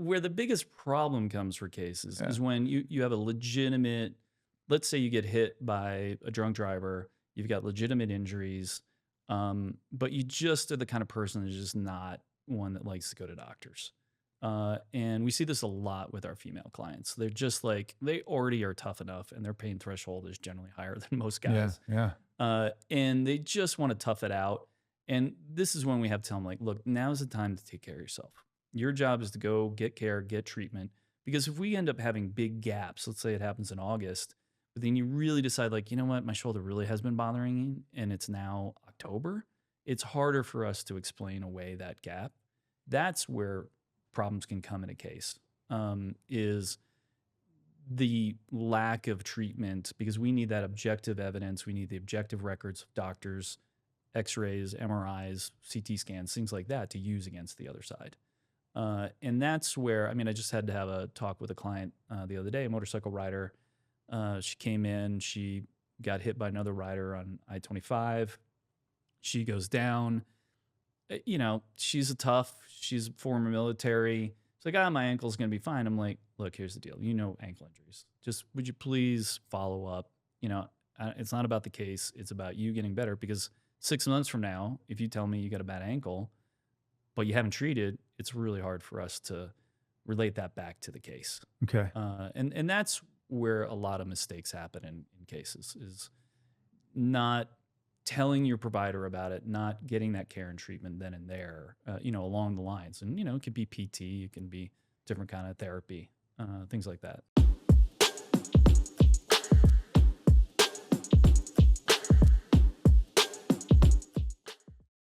where the biggest problem comes for cases Yeah. is when you have a legitimate, let's say you get hit by a drunk driver, you've got legitimate injuries, but you just are the kind of person that's just not one that likes to go to doctors. And we see this a lot with our female clients. They're just like, they already are tough enough and their pain threshold is generally higher than most Yeah. guys. Yeah. And they just want to tough it out. And this is when we have to tell them, like, look, now's the time to take care of yourself. Your job is to go get care, get treatment. Because if we end up having big gaps, let's say it happens in August, but then you really decide, like, you know what, my shoulder really has been bothering me, and it's now October, it's harder for us to explain away that gap. That's where problems can come in a case. Is the lack of treatment, because we need that objective evidence. We need the objective records of doctors, x-rays, MRIs, CT scans, things like that to use against the other side. And that's where, I mean, I just had to have a talk with a client the other day, a motorcycle rider. She came in, she got hit by another rider on I-25. She goes down. She's she's former military. It's like, my ankle's going to be fine. I'm like, look, here's the deal. Ankle injuries. Just would you please follow up? It's not about the case. It's about you getting better, because 6 months from now, if you tell me you got a bad ankle, but you haven't treated, it's really hard for us to relate that back to the case. Okay. And that's where a lot of mistakes happen in cases, is not telling your provider about it, not getting that care and treatment then and there, along the lines. And, it could be PT, it can be different kind of therapy, things like that.